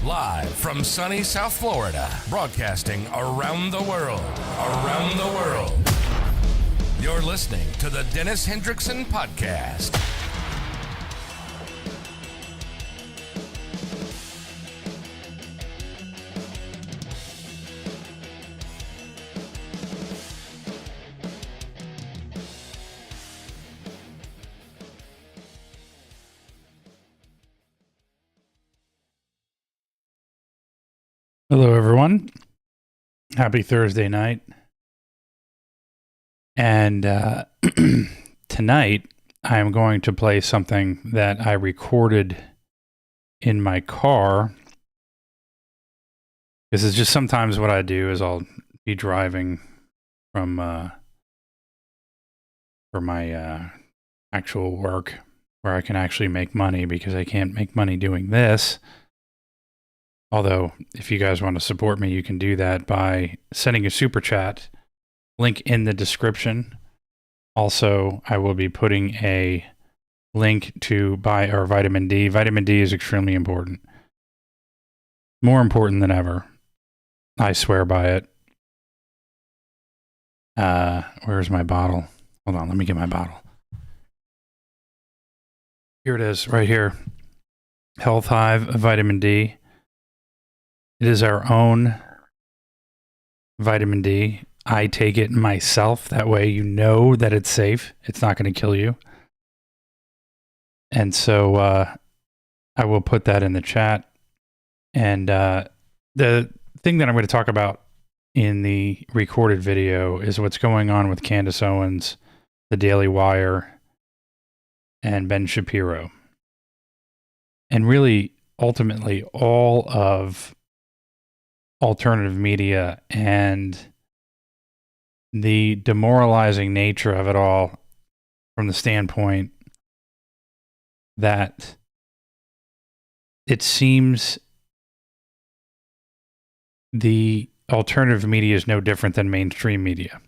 Live from sunny South Florida, broadcasting around the world. You're listening to the Dennis Hendrickson Podcast. Hello, everyone. Happy Thursday night. And tonight, I am going to play something that I recorded in my car. This is just sometimes what I do is I'll be driving from for my actual work where I can actually make money, because I can't make money doing this. Although, if you guys want to support me, you can do that by sending a super chat. Link in the description. Also, I will be putting a link to buy our vitamin D. Vitamin D is extremely important. More important than ever. I swear by it. Where's my bottle? Hold on, let me get my bottle. Here it is, right here. Health Hive Vitamin D. It is our own vitamin D. I take it myself. That way you know that it's safe. It's not going to kill you. And so I will put that in the chat. And the thing that I'm going to talk about in the recorded video is what's going on with Candace Owens, the Daily Wire, and Ben Shapiro. And really, ultimately, all of alternative media and the demoralizing nature of it all from the standpoint that it seems the alternative media is no different than mainstream media.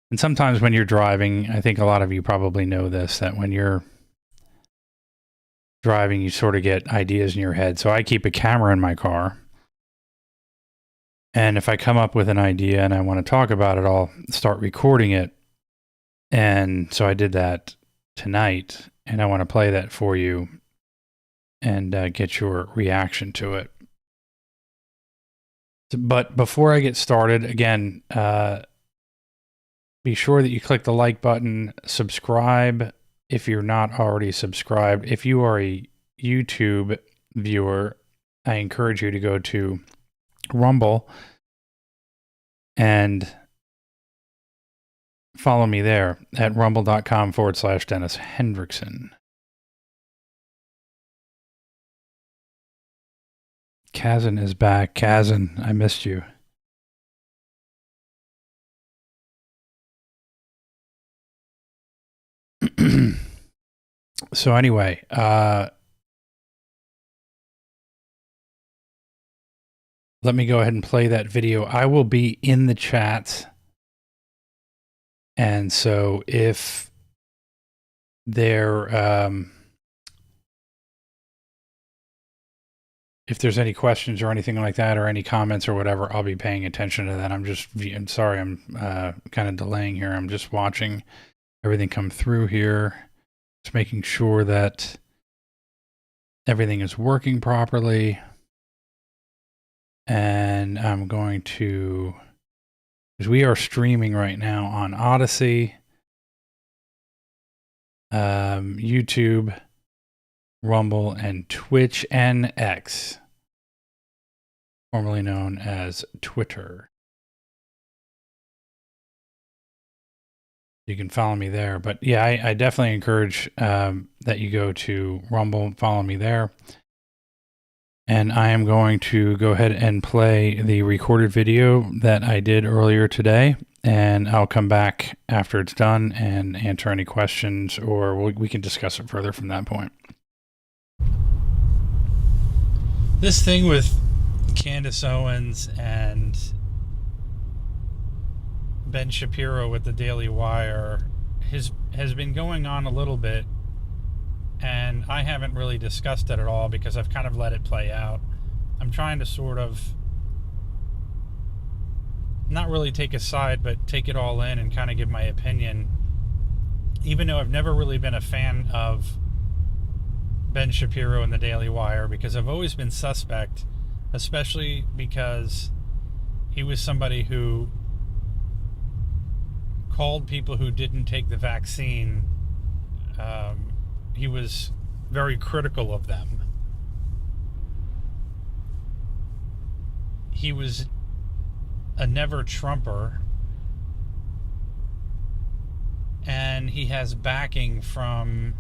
And sometimes when you're driving, I think a lot of you probably know this, that when you're driving, you sort of get ideas in your head. So I keep a camera in my car. And if I come up with an idea and I want to talk about it, I'll start recording it. And so I did that tonight, and I want to play that for you and get your reaction to it. But before I get started, again, be sure that you click the like button, subscribe if you're not already subscribed. If you are a YouTube viewer, I encourage you to go to Rumble and follow me there at rumble.com/Dennis Hendrickson. Kazan is back. Kazan, I missed you. So anyway, let me go ahead and play that video. I will be in the chat. And so if there's any questions or anything like that, or any comments or whatever, I'll be paying attention to that. I'm sorry, I'm kind of delaying here. I'm just watching everything come through here. Just making sure that everything is working properly. And I'm going to, because we are streaming right now on Odyssey, YouTube, Rumble, and Twitch and X, formerly known as Twitter. You can follow me there. But yeah, I definitely encourage that you go to Rumble and follow me there. And I am going to go ahead and play the recorded video that I did earlier today. And I'll come back after it's done and answer any questions, or we can discuss it further from that point. This thing with Candace Owens and Ben Shapiro with the Daily Wire has been going on a little bit, and I haven't really discussed it at all because I've kind of let it play out. I'm trying to sort of not really take a side, but take it all in and kind of give my opinion, even though I've never really been a fan of Ben Shapiro and the Daily Wire, because I've always been suspect, especially because he was somebody who called people who didn't take the vaccine. He was very critical of them. He was a never Trumper, and he has backing from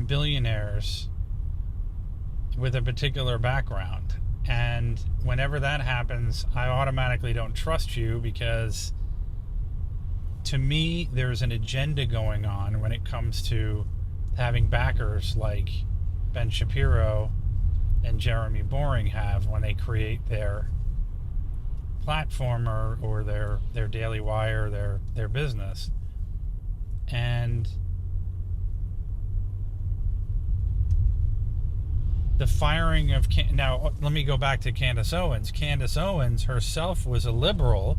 billionaires with a particular background. And whenever that happens, I automatically don't trust you, because to me, there's an agenda going on when it comes to having backers like Ben Shapiro and Jeremy Boring have when they create their platform or their Daily Wire, their business. And the firing of now let me go back to Candace Owens. Candace Owens herself was a liberal,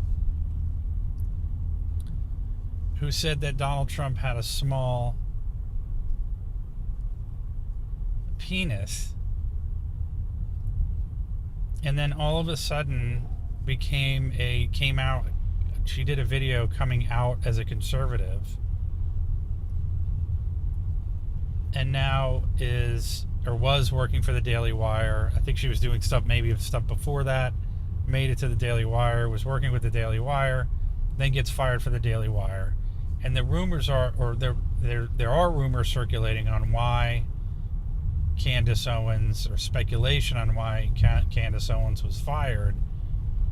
who said that Donald Trump had a small penis, and then all of a sudden came out. She did a video coming out as a conservative, and now was working for the Daily Wire. I think she was doing stuff before that, made it to the Daily Wire, was working with the Daily Wire, then gets fired for the Daily Wire. And the rumors are, or there are rumors circulating on why Candace Owens, or speculation on why Candace Owens was fired.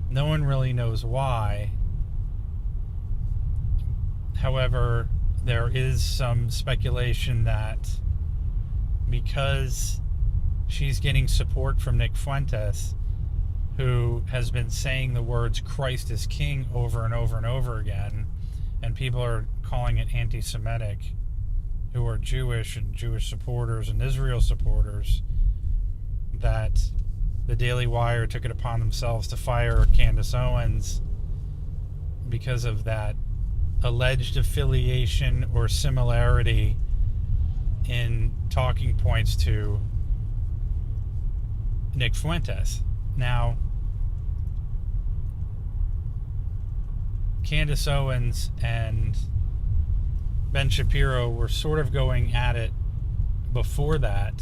No one really knows why. However, there is some speculation that because she's getting support from Nick Fuentes, who has been saying the words Christ is King over and over and over again, and people are calling it anti-Semitic, who are Jewish and Jewish supporters and Israel supporters, that the Daily Wire took it upon themselves to fire Candace Owens because of that alleged affiliation or similarity in talking points to Nick Fuentes. Now, Candace Owens and Ben Shapiro were sort of going at it before that,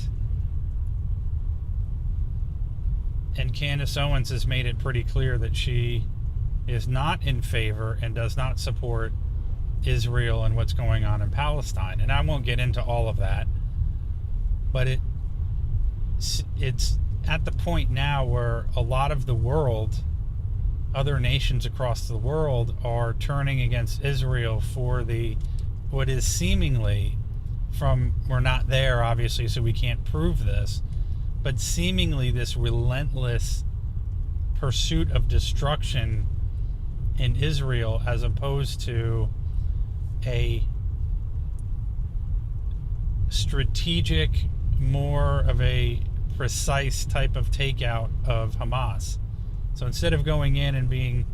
and Candace Owens has made it pretty clear that she is not in favor and does not support Israel and what's going on in Palestine. And I won't get into all of that, but it's at the point now where a lot of the world, other nations across the world, are turning against Israel for what is seemingly, we're not there obviously, so we can't prove this, but seemingly this relentless pursuit of destruction in Israel, as opposed to a strategic, more of a precise type of takeout of Hamas. So instead of going in and being,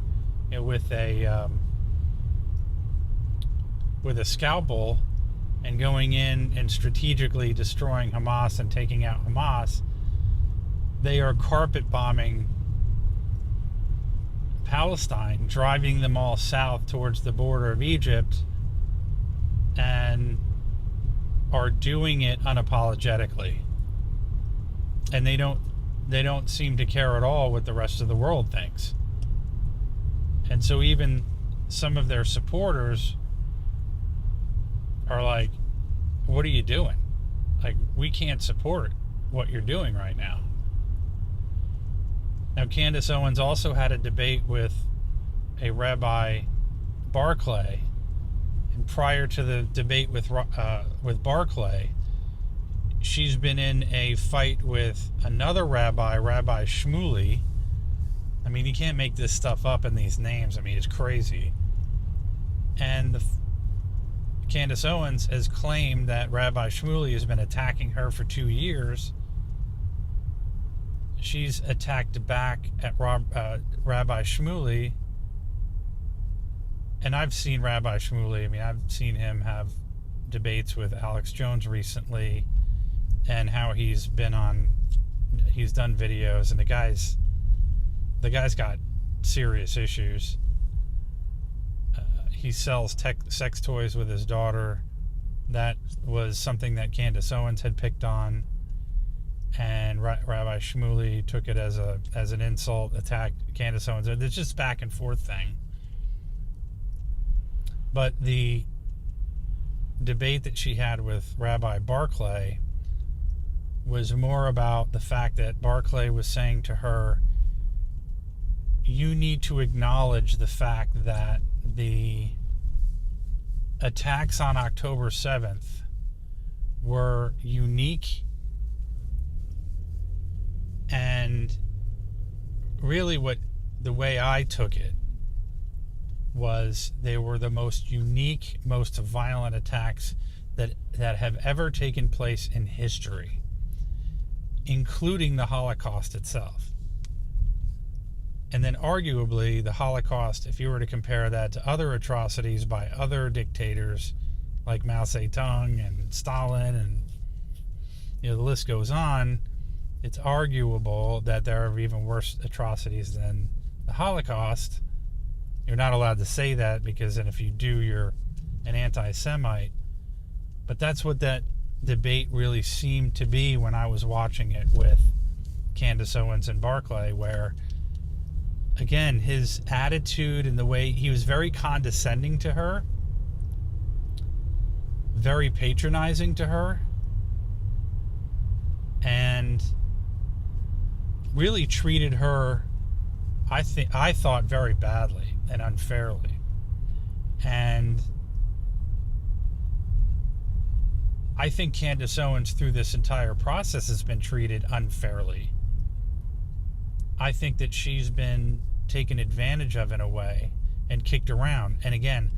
with a scalpel and going in and strategically destroying Hamas and taking out Hamas, they are carpet bombing Palestine, driving them all south towards the border of Egypt, and are doing it unapologetically. And they don't seem to care at all what the rest of the world thinks. And so even some of their supporters are like, what are you doing? Like, we can't support what you're doing right now. Now, Candace Owens also had a debate with a Rabbi Barclay, and prior to the debate with Barclay, she's been in a fight with another rabbi, Rabbi Shmuley. I mean, you can't make this stuff up in these names. I mean, it's crazy. And Candace Owens has claimed that Rabbi Shmuley has been attacking her for 2 years. She's attacked back at Rabbi Shmuley. And I've seen Rabbi Shmuley. I mean, I've seen him have debates with Alex Jones recently, and how he's done videos, and the guy's got serious issues. He sells sex toys with his daughter. That was something that Candace Owens had picked on, and Rabbi Shmuley took it as an insult, attacked Candace Owens. It's just back and forth thing. But the debate that she had with Rabbi Barclay was more about the fact that Barclay was saying to her, you need to acknowledge the fact that the attacks on October 7th were unique, and really the way I took it was they were the most unique, most violent attacks that have ever taken place in history, including the Holocaust itself. And then arguably the Holocaust, if you were to compare that to other atrocities by other dictators like Mao Zedong and Stalin, and the list goes on, it's arguable that there are even worse atrocities than the Holocaust. You're not allowed to say that, because then if you do, you're an anti-Semite. But that's what that debate really seemed to be when I was watching it with Candace Owens and Barclay, where, again, his attitude and the way he was very condescending to her, very patronizing to her, and really treated her, I thought, very badly and unfairly. And I think Candace Owens, through this entire process, has been treated unfairly. I think that she's been taken advantage of in a way and kicked around. And again,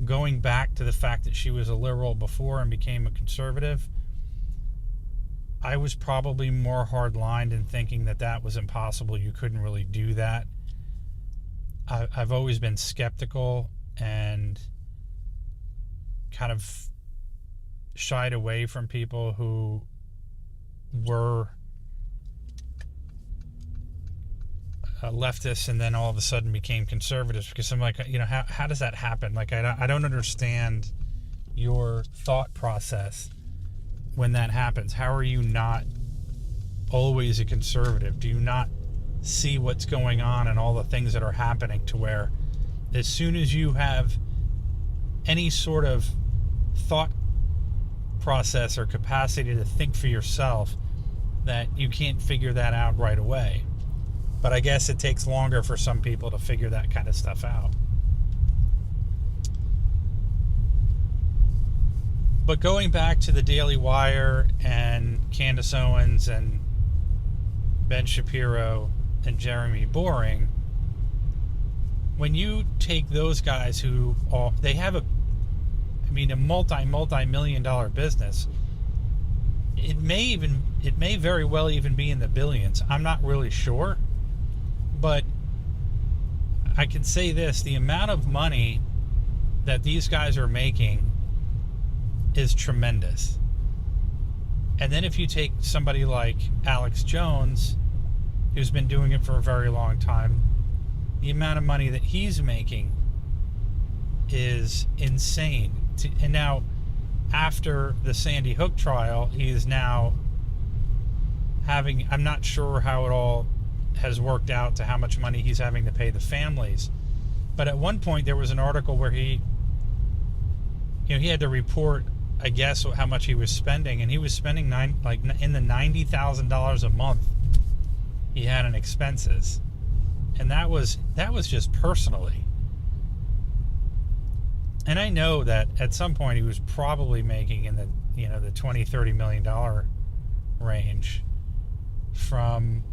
going back to the fact that she was a liberal before and became a conservative, I was probably more hard-lined in thinking that that was impossible. You couldn't really do that. I've always been skeptical and kind of shied away from people who were leftists and then all of a sudden became conservatives, because I'm like, how does that happen? Like, I don't understand your thought process when that happens. How are you not always a conservative? Do you not see what's going on and all the things that are happening, to where as soon as you have any sort of thought process or capacity to think for yourself, that you can't figure that out right away? But I guess it takes longer for some people to figure that kind of stuff out. But going back to the Daily Wire and Candace Owens and Ben Shapiro and Jeremy Boring, when you take those guys who they have a multi-million dollar business, it may very well even be in the billions. I'm not really sure, but I can say this: the amount of money that these guys are making is tremendous. And then if you take somebody like Alex Jones, who's been doing it for a very long time, the amount of money that he's making is insane. And now, after the Sandy Hook trial, he is now having, I'm not sure how it all has worked out to how much money he's having to pay the families. But at one point there was an article where he had to report, I guess, how much he was spending, and he was spending in the $90,000 a month he had in expenses, and that was just personally. And I know that at some point he was probably making in the the $20-30 million range, from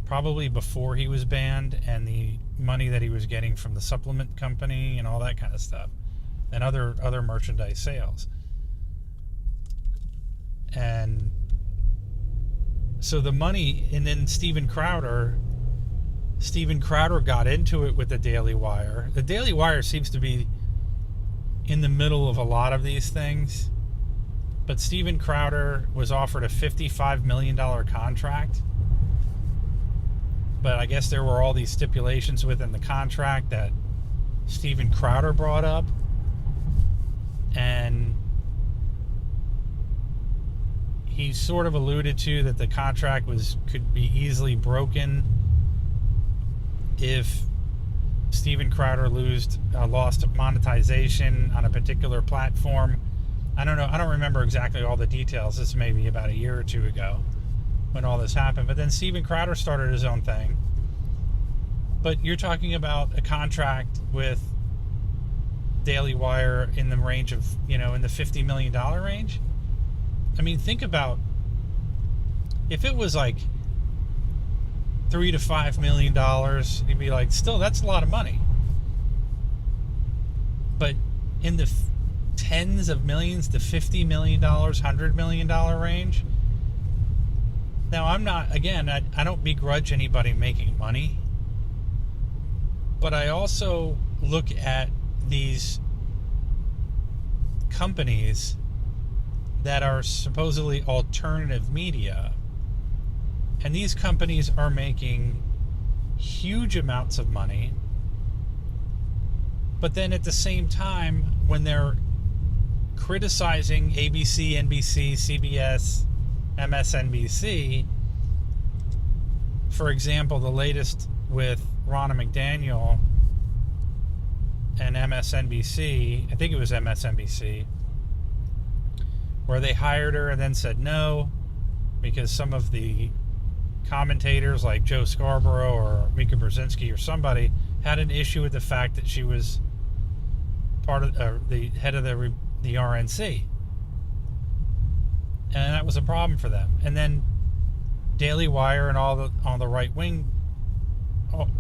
probably before he was banned, and the money that he was getting from the supplement company and all that kind of stuff, and other merchandise sales. And so the money, and then Steven Crowder got into it with the Daily Wire. The Daily Wire seems to be in the middle of a lot of these things, but Steven Crowder was offered a $55 million contract. But I guess there were all these stipulations within the contract that Steven Crowder brought up, and he sort of alluded to that the contract could be easily broken if Steven Crowder lost monetization on a particular platform. I don't know. I don't remember exactly all the details. This may be about a year or two ago when all this happened. But then Steven Crowder started his own thing. But you're talking about a contract with Daily Wire in the range of, in the $50 million range. I mean, think about if it was like $3 to $5 million, you'd be like, still, that's a lot of money. But in the tens of millions to $50 million, $100 million range. Now, I'm not, again, I don't begrudge anybody making money. But I also look at these companies that are supposedly alternative media, and these companies are making huge amounts of money, but then at the same time, when they're criticizing ABC, NBC, CBS, MSNBC, for example, the latest with Ronna McDaniel and MSNBC, I think it was MSNBC, where they hired her and then said no because some of the commentators like Joe Scarborough or Mika Brzezinski or somebody had an issue with the fact that she was part of the head of the RNC, and that was a problem for them. And then Daily Wire and all the right wing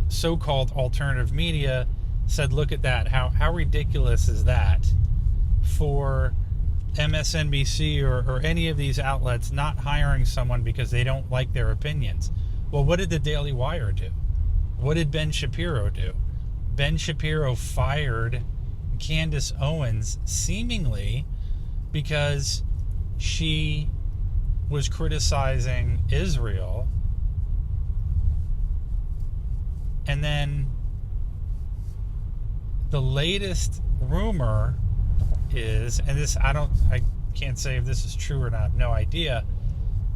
so-called alternative media said, look at that, how ridiculous is that for MSNBC or any of these outlets not hiring someone because they don't like their opinions. Well, what did the Daily Wire do? What did Ben Shapiro do? Ben Shapiro fired Candace Owens seemingly because she was criticizing Israel, and then the latest rumor is, and this I can't say if this is true or not, no idea,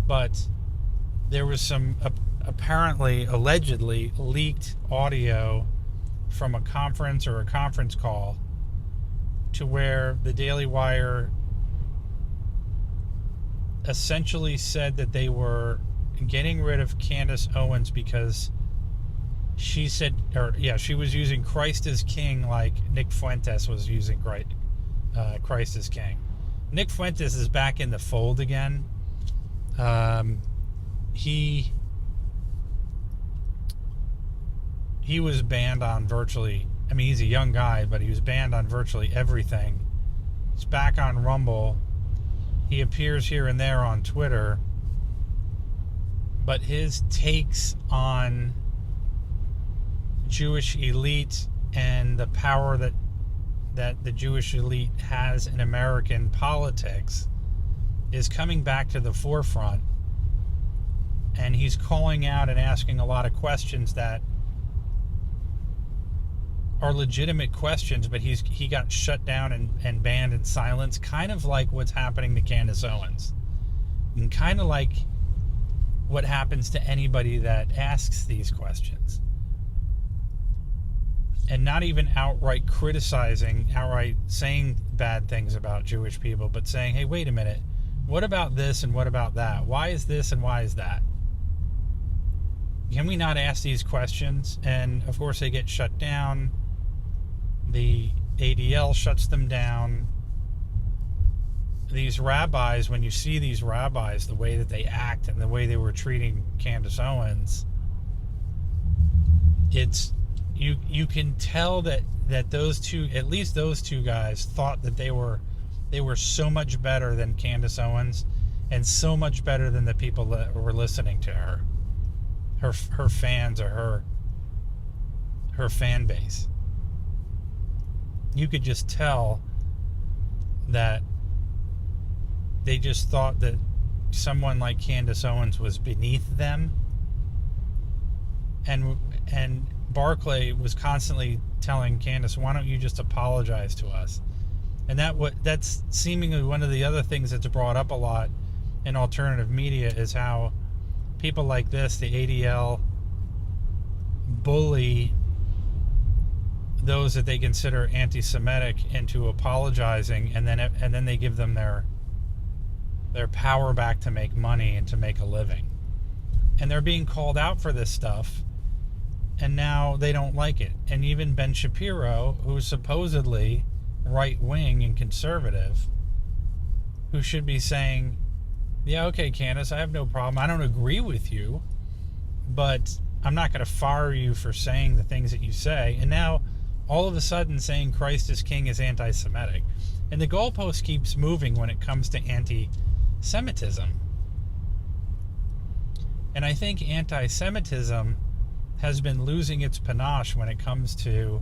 but there was some apparently allegedly leaked audio from a conference or a conference call to where the Daily Wire essentially said that they were getting rid of Candace Owens because she said, she was using Christ is King like Nick Fuentes was using Christ is King. Nick Fuentes is back in the fold again. He was banned on virtually, I mean, he's a young guy, but he was banned on virtually everything. He's back on Rumble. He appears here and there on Twitter. But his takes on Jewish elite and the power that the Jewish elite has in American politics is coming back to the forefront. And he's calling out and asking a lot of questions that are legitimate questions, but he got shut down and banned and silenced, kind of like what's happening to Candace Owens. And kind of like what happens to anybody that asks these questions. And not even outright criticizing, outright saying bad things about Jewish people, but saying, hey, wait a minute, what about this and what about that? Why is this and why is that? Can we not ask these questions? And of course they get shut down. The ADL shuts them down. These rabbis, when you see these rabbis, the way that they act and the way they were treating Candace Owens, it's you can tell that those two, at least those two guys, thought that they were so much better than Candace Owens and so much better than the people that were listening to her fans or her fan base. You could just tell that they just thought that someone like Candace Owens was beneath them, and Barclay was constantly telling Candace, why don't you just apologize to us? And that's seemingly one of the other things that's brought up a lot in alternative media, is how people like this, the ADL, bully those that they consider anti-Semitic into apologizing, and then they give them their power back to make money and to make a living. And they're being called out for this stuff, and now they don't like it. And even Ben Shapiro, who's supposedly right-wing and conservative, who should be saying, yeah, okay, Candace, I have no problem. I don't agree with you, but I'm not going to fire you for saying the things that you say. And now, all of a sudden, saying Christ is King is anti-Semitic. And the goalpost keeps moving when it comes to anti-Semitism. And I think anti-Semitism has been losing its panache when it comes to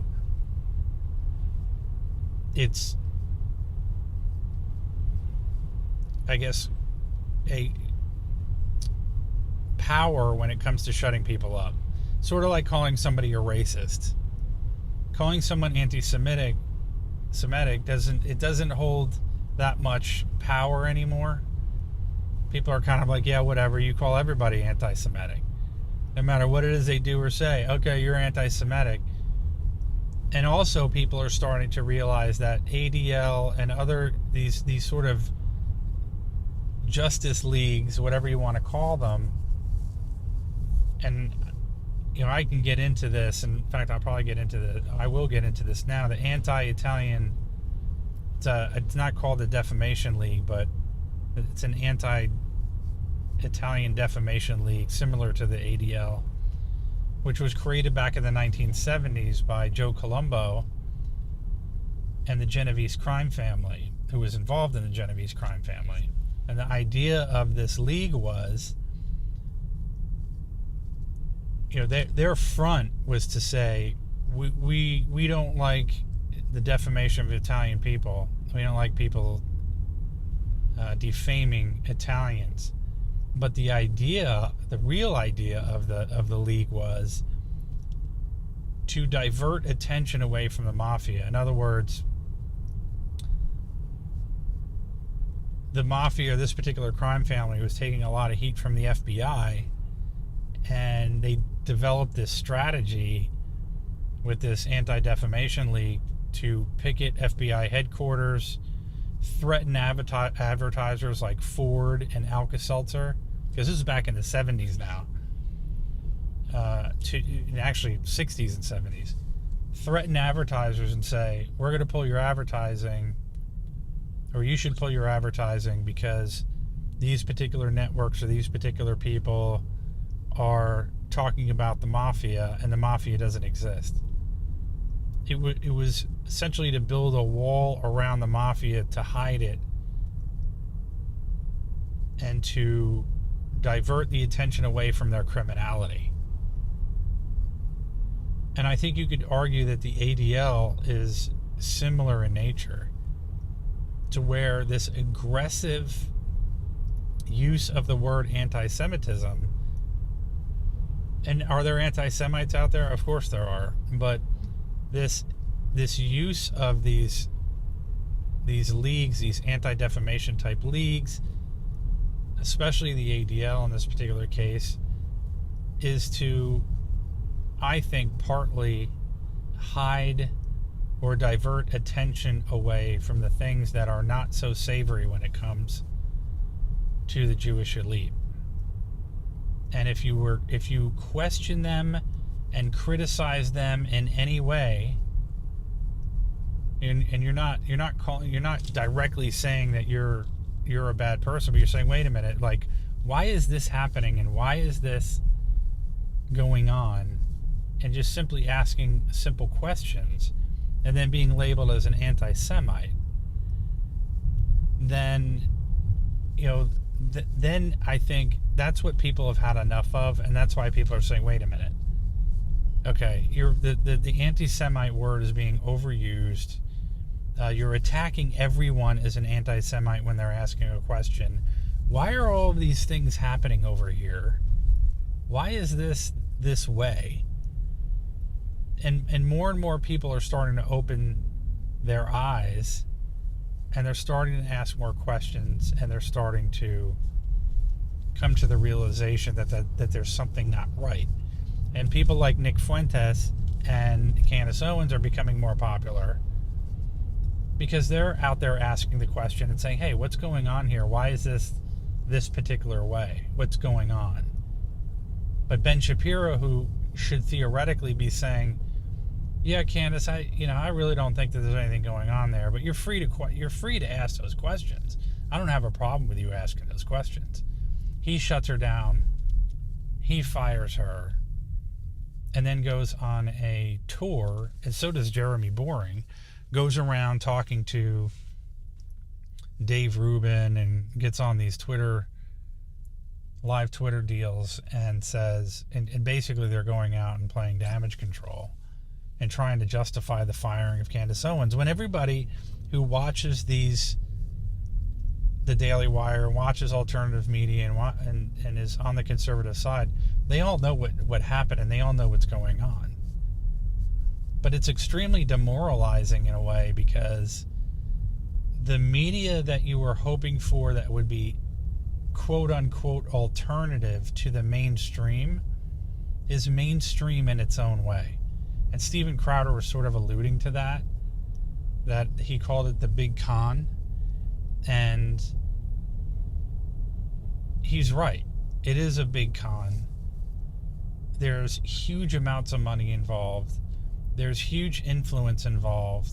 its, I guess, a power when it comes to shutting people up. Sort of like calling somebody a racist. Calling someone anti-Semitic doesn't hold that much power anymore. People are kind of like, yeah, whatever, you call everybody anti-Semitic. No matter what it is they do or say, okay, you're anti-Semitic. And also people are starting to realize that ADL and other these sort of justice leagues, whatever you want to call them, and I can get into this. In fact, I will get into this now. The anti-Italian, it's not called the Defamation League, but it's an anti-Italian defamation league similar to the ADL, which was created back in the 1970s by Joe Colombo and the Genovese crime family, who was involved in the Genovese crime family. And the idea of this league was, their front was to say, we don't like the defamation of Italian people. We don't like people defaming Italians. But the real idea of the league was to divert attention away from the mafia. In other words, the mafia, this particular crime family, was taking a lot of heat from the FBI, and they developed this strategy with this anti-defamation league to picket FBI headquarters, threaten advertisers like Ford and Alka-Seltzer, because this is back in the 70s now, actually 60s and 70s, threaten advertisers and say, we're going to pull your advertising, or you should pull your advertising because these particular networks or these particular people are talking about the mafia, and the mafia doesn't exist. It was essentially to build a wall around the mafia to hide it and to divert the attention away from their criminality. And I think you could argue that the ADL is similar in nature, to where this aggressive use of the word anti-Semitism, and are there anti-Semites out there? Of course there are, but this use of these leagues, these anti-defamation type leagues, especially the ADL in this particular case, is to, I think, partly hide or divert attention away from the things that are not so savory when it comes to the Jewish elite. And if you question them and criticize them in any way, and you're not directly saying that you're a bad person, but you're saying, wait a minute, like, why is this happening and why is this going on, and just simply asking simple questions and then being labeled as an anti-Semite, then then I think that's what people have had enough of, and that's why people are saying, wait a minute, okay, the anti-Semite word is being overused. You're attacking everyone as an anti-Semite when they're asking a question. Why are all of these things happening over here? Why is this way? And more people are starting to open their eyes, and they're starting to ask more questions, and they're starting to come to the realization that there's something not right. And people like Nick Fuentes and Candace Owens are becoming more popular because they're out there asking the question and saying, hey, what's going on here? Why is this particular way? What's going on? But Ben Shapiro, who should theoretically be saying, yeah, Candace, I really don't think that there's anything going on there, but you're free to ask those questions. I don't have a problem with you asking those questions. He shuts her down. He fires her, and then goes on a tour, and so does Jeremy Boring, goes around talking to Dave Rubin and gets on these Twitter live Twitter deals and says, and basically they're going out and playing damage control and trying to justify the firing of Candace Owens, when everybody who watches the Daily Wire, watches alternative media, and is on the conservative side, they all know what happened, and they all know what's going on. But it's extremely demoralizing in a way, because the media that you were hoping for that would be quote-unquote alternative to the mainstream is mainstream in its own way. And Steven Crowder was sort of alluding to that he called it the big con. And he's right. It is a big con. There's huge amounts of money involved. There's huge influence involved.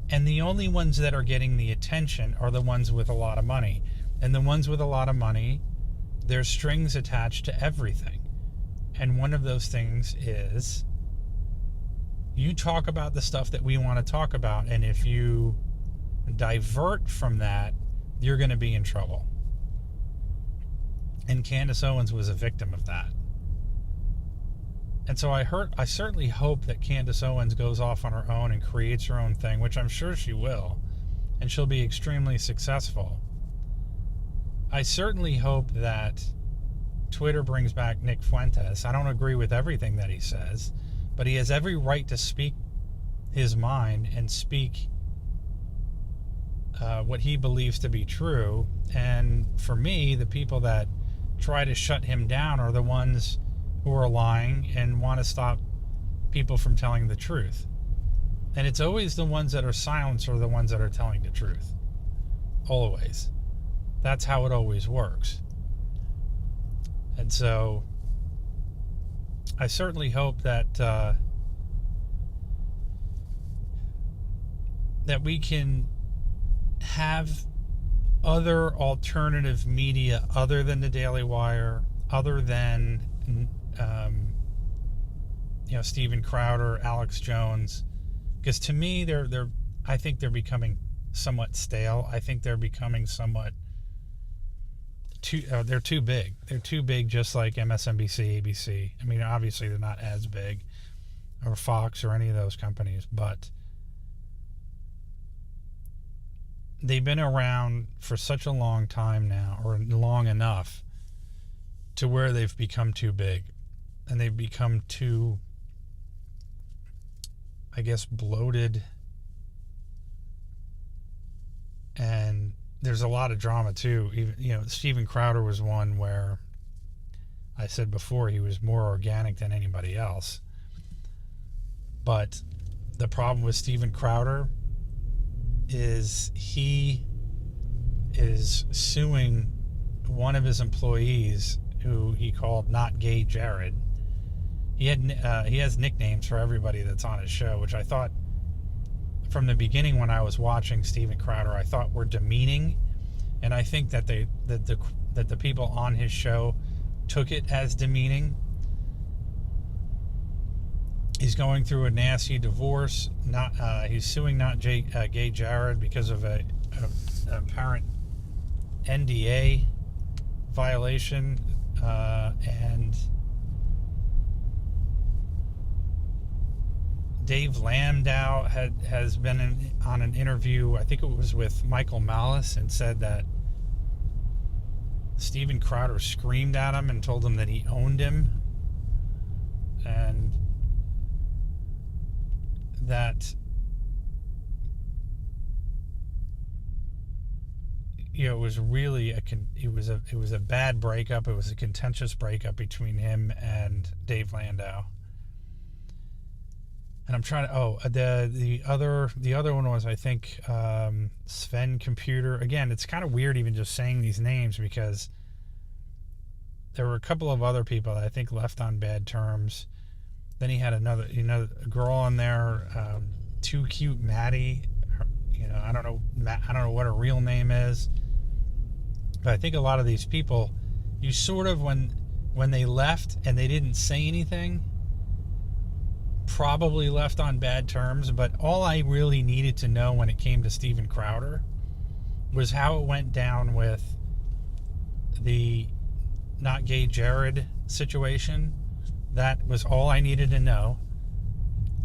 And the only ones that are getting the attention are the ones with a lot of money. And the ones with a lot of money, there's strings attached to everything. And one of those things is, you talk about the stuff that we want to talk about, and if you divert from that, you're going to be in trouble. And Candace Owens was a victim of that. And so I certainly hope that Candace Owens goes off on her own and creates her own thing, which I'm sure she will, and she'll be extremely successful. I certainly hope that Twitter brings back Nick Fuentes. I don't agree with everything that he says, but he has every right to speak his mind and speak what he believes to be true. And for me, the people that try to shut him down are the ones who are lying and want to stop people from telling the truth. And it's always the ones that are silenced are the ones that are telling the truth. Always. That's how it always works. And so I certainly hope that that we can have other alternative media other than the Daily Wire, other than Steven Crowder, Alex Jones, because to me I think they're becoming somewhat stale. I think they're becoming somewhat they're too big. They're too big, just like MSNBC, ABC. I mean, obviously they're not as big, or Fox or any of those companies, but they've been around for such a long time now, or long enough to where they've become too big, and they've become too, I guess, bloated. And there's a lot of drama too. Even, Steven Crowder was one where I said before he was more organic than anybody else. But the problem with Steven Crowder is he is suing one of his employees, who he called Not Gay Jared. He has nicknames for everybody that's on his show, which I thought from the beginning when I was watching Steven Crowder, I thought were demeaning, and I think that the people on his show took it as demeaning. He's going through a nasty divorce. He's suing Not Gay Jared because of a apparent NDA violation, and Dave Landau has been on an interview, I think it was with Michael Malice, and said that Steven Crowder screamed at him and told him that he owned him, and that it was really it was a bad breakup. It was a contentious breakup between him and Dave Landau. And I'm trying to the other one was, I think, Sven Computer. Again, it's kind of weird even just saying these names, because there were a couple of other people that I think left on bad terms. Then he had another, a girl on there, Too Cute Maddie. I don't know what her real name is, but I think a lot of these people, you sort of, when they left and they didn't say anything, probably left on bad terms. But all I really needed to know when it came to Steven Crowder was how it went down with the not gay Jared situation. That was all I needed to know,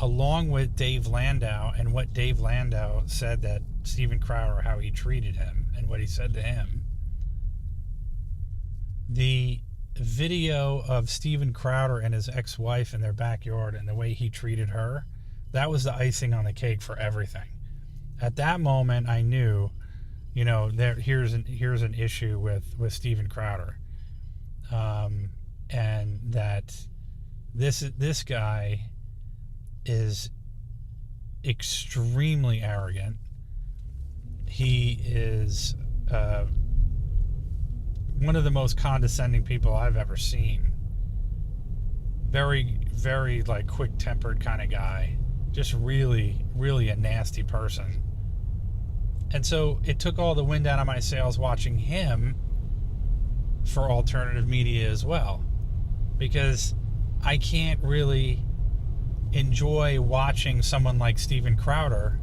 along with Dave Landau and what Dave Landau said that Steven Crowder, how he treated him and what he said to him. The video of Steven Crowder and his ex-wife in their backyard and the way he treated her, that was the icing on the cake for everything. At that moment, I knew, you know, here's an issue with Steven Crowder, and that this guy is extremely arrogant. He is one of the most condescending people I've ever seen. Very, very like quick-tempered kind of guy. Just really, really a nasty person. And so it took all the wind out of my sails watching him for alternative media as well. Because I can't really enjoy watching someone like Steven Crowder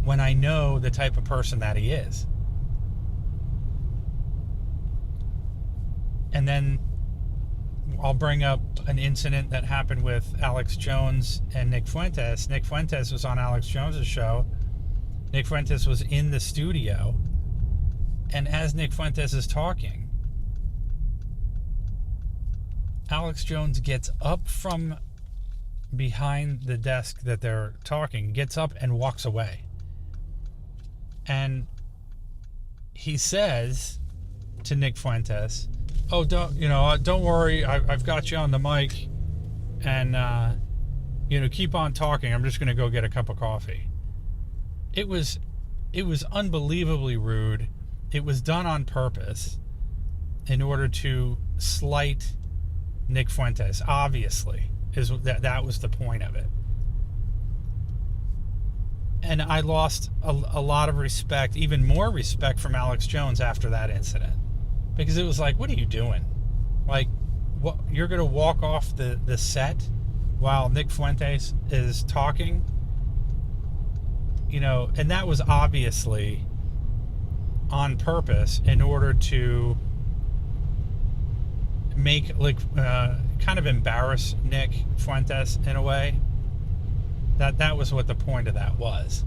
when I know the type of person that he is. And then I'll bring up an incident that happened with Alex Jones and Nick Fuentes. Nick Fuentes was on Alex Jones's show. Nick Fuentes was in the studio. And as Nick Fuentes is talking, Alex Jones gets up from behind the desk that they're talking, gets up and walks away. And he says to Nick Fuentes, "Oh, don't worry. I've got you on the mic, and keep on talking. I'm just going to go get a cup of coffee." It was unbelievably rude. It was done on purpose in order to slight Nick Fuentes. Obviously, that was the point of it. And I lost a lot of respect, even more respect from Alex Jones after that incident. Because it was like, what are you doing? Like, what, you're going to walk off the set while Nick Fuentes is talking? And that was obviously on purpose in order to make, kind of embarrass Nick Fuentes in a way. That was what the point of that was.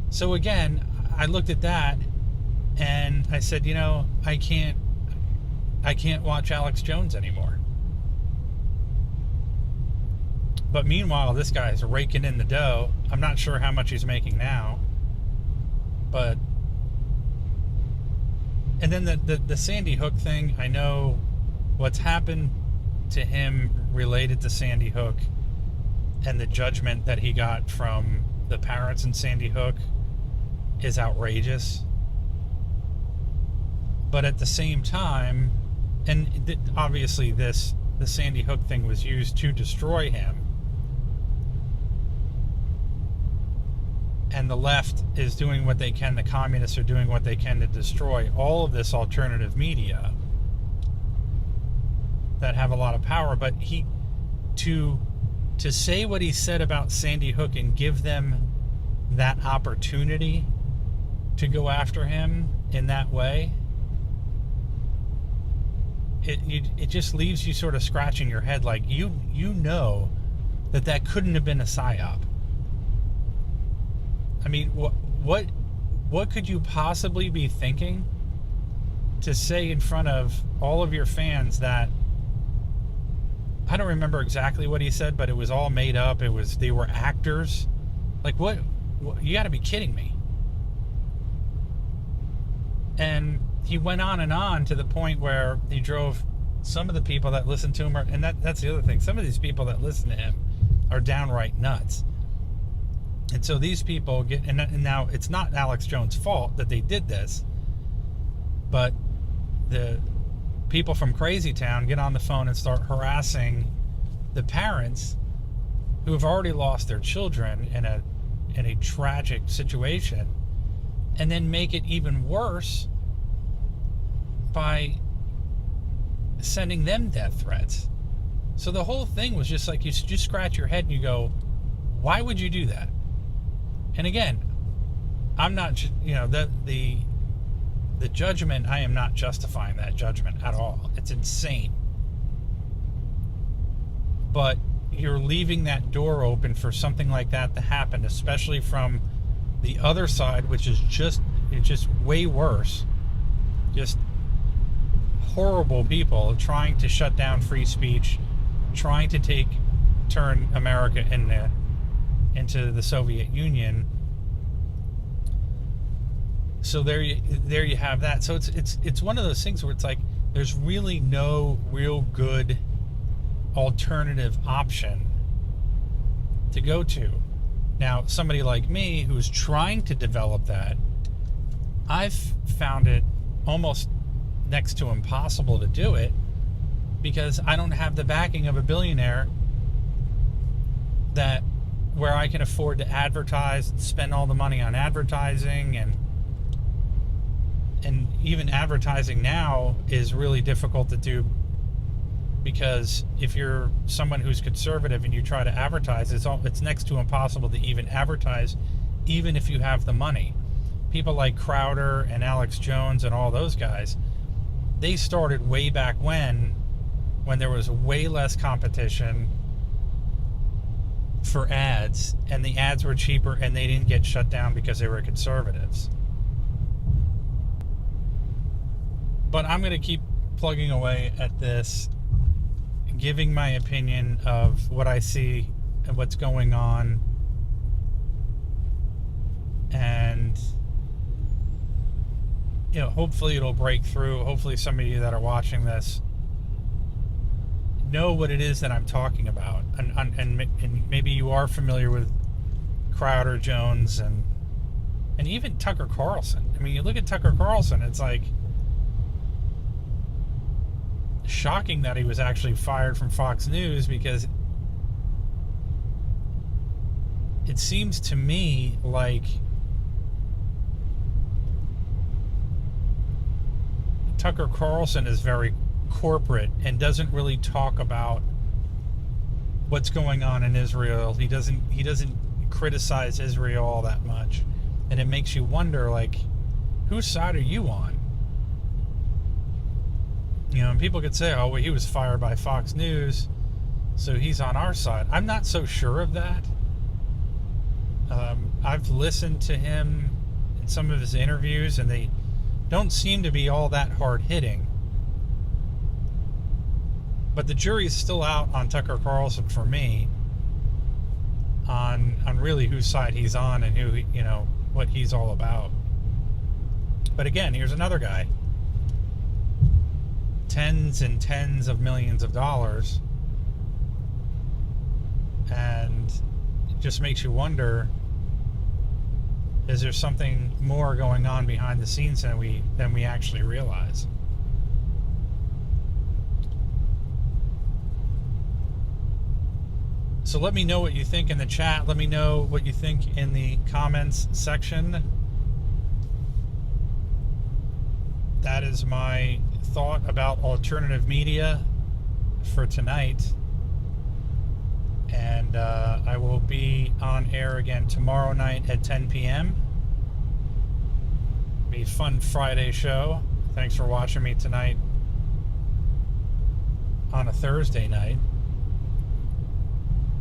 So again, I looked at that and I said, I can't watch Alex Jones anymore. But meanwhile, this guy's raking in the dough. I'm not sure how much he's making now. But, and then the Sandy Hook thing, I know what's happened to him related to Sandy Hook and the judgment that he got from the parents in Sandy Hook is outrageous. But at the same time, and obviously the Sandy Hook thing was used to destroy him. And the left is doing what they can, the communists are doing what they can to destroy all of this alternative media that have a lot of power. But to say what he said about Sandy Hook and give them that opportunity to go after him in that way, it just leaves you sort of scratching your head like you know that couldn't have been a psyop. I mean, what could you possibly be thinking to say in front of all of your fans that, I don't remember exactly what he said, but it was all made up. They were actors. Like, what you got to be kidding me. And he went on to the point where he drove some of the people that listen to him, and that's the other thing. Some of these people that listen to him are downright nuts. And so these people and now it's not Alex Jones' fault that they did this, but the people from Crazy Town get on the phone and start harassing the parents who have already lost their children in a tragic situation, and then make it even worse by sending them death threats. So the whole thing was just like, you just scratch your head and you go, why would you do that? And again, I'm not, the judgment, I am not justifying that judgment at all. It's insane. But you're leaving that door open for something like that to happen, especially from the other side, which is just way worse. Just horrible people trying to shut down free speech, trying to turn America into the Soviet Union. So there you have that. So it's one of those things where it's like there's really no real good alternative option to go to. Now, somebody like me who's trying to develop that, I've found it almost next to impossible to do it because I don't have the backing of a billionaire where I can afford to advertise and spend all the money on advertising, and even advertising now is really difficult to do, because if you're someone who's conservative and you try to advertise, it's next to impossible to even advertise, even if you have the money. People like Crowder and Alex Jones and all those guys, they started way back when there was way less competition for ads, and the ads were cheaper, and they didn't get shut down because they were conservatives. But I'm going to keep plugging away at this, giving my opinion of what I see and what's going on, and hopefully it'll break through. Hopefully some of you that are watching this know what it is that I'm talking about, and maybe you are familiar with Crowder, Jones, and even Tucker Carlson. I mean, you look at Tucker Carlson, it's like shocking that he was actually fired from Fox News, because it seems to me like Tucker Carlson is very corporate and doesn't really talk about what's going on in Israel. He doesn't criticize Israel all that much, and it makes you wonder, like, whose side are you on? And people could say, oh, well, he was fired by Fox News, so he's on our side. I'm not so sure of that. I've listened to him in some of his interviews, and they don't seem to be all that hard-hitting. But the jury's still out on Tucker Carlson for me, on really whose side he's on and who, what he's all about. But again, here's another guy. Tens and tens of millions of dollars, and it just makes you wonder, is there something more going on behind the scenes than we actually realize? So let me know what you think in the chat. Let me know what you think in the comments section. That is my thought about alternative media for tonight. And I will be on air again tomorrow night at 10 p.m. Be a fun Friday show. Thanks for watching me tonight on a Thursday night.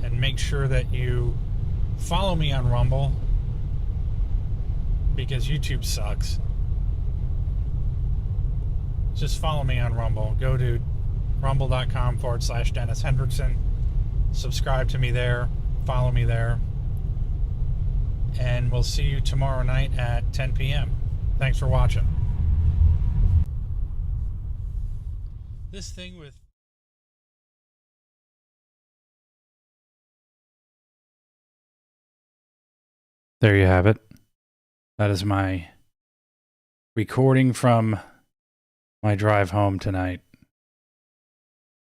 And make sure that you follow me on Rumble, because YouTube sucks. Just follow me on Rumble. Go to rumble.com/Dennis Hendrickson. Subscribe to me there. Follow me there. And we'll see you tomorrow night at 10 p.m. Thanks for watching. This thing with... There you have it. That is my recording from my drive home tonight.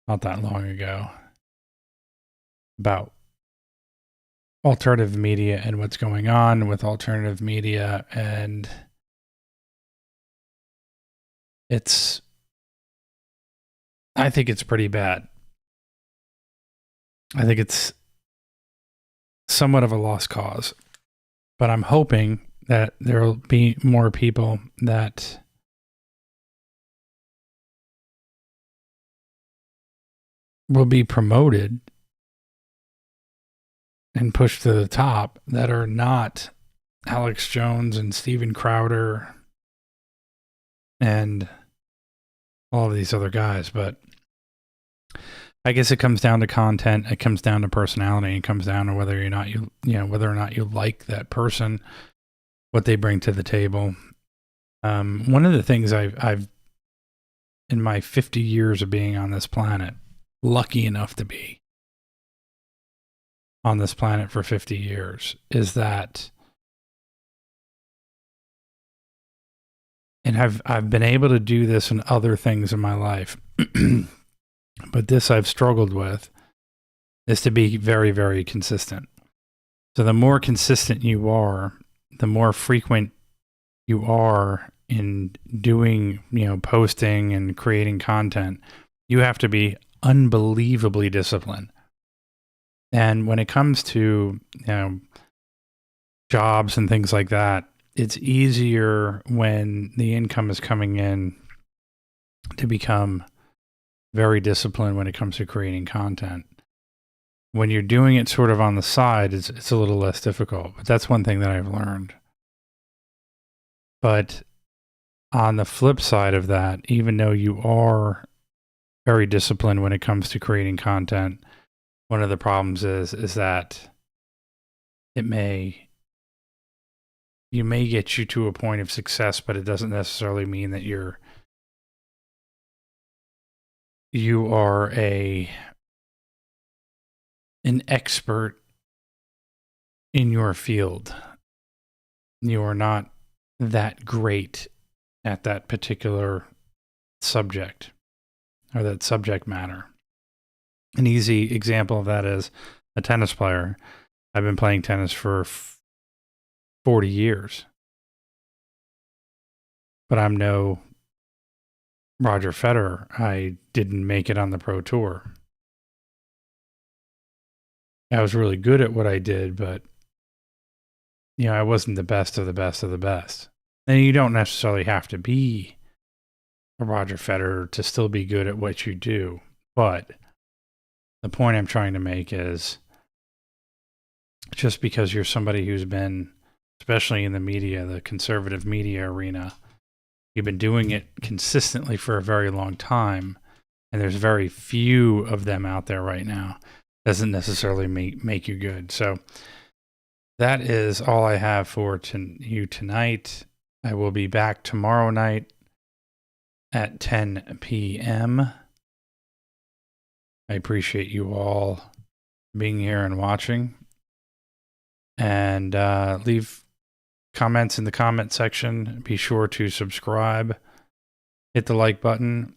Not that long ago. About alternative media and what's going on with alternative media, and I think it's pretty bad. I think it's somewhat of a lost cause, but I'm hoping that there will be more people that will be promoted and pushed to the top that are not Alex Jones and Steven Crowder and all of these other guys. But I guess it comes down to content. It comes down to personality. It comes down to whether or not whether or not you like that person, what they bring to the table. One of the things I've in my 50 years of being on this planet, lucky enough to be on this planet for 50 years, is that, and I've been able to do this in other things in my life, but this I've struggled with, is to be very, very consistent. So the more consistent you are, the more frequent you are in doing, posting and creating content, you have to be unbelievably disciplined. And when it comes to, jobs and things like that, it's easier when the income is coming in to become very disciplined when it comes to creating content. When you're doing it sort of on the side, it's a little less difficult. But that's one thing that I've learned. But on the flip side of that, even though you are very disciplined when it comes to creating content, one of the problems is that you may get you to a point of success, but it doesn't necessarily mean that you are an expert in your field. You are not that great at that particular subject or that subject matter. An easy example of that is a tennis player. I've been playing tennis for 40 years, but I'm no Roger Federer. I didn't make it on the pro tour. I was really good at what I did, but I wasn't the best of the best of the best. And you don't necessarily have to be a Roger Federer to still be good at what you do. But the point I'm trying to make is, just because you're somebody who's been, especially in the media, the conservative media arena, you've been doing it consistently for a very long time, and there's very few of them out there right now, doesn't necessarily make you good. So that is all I have for you tonight. I will be back tomorrow night at 10 p.m. I appreciate you all being here and watching. And leave comments in the comment section. Be sure to subscribe, hit the like button.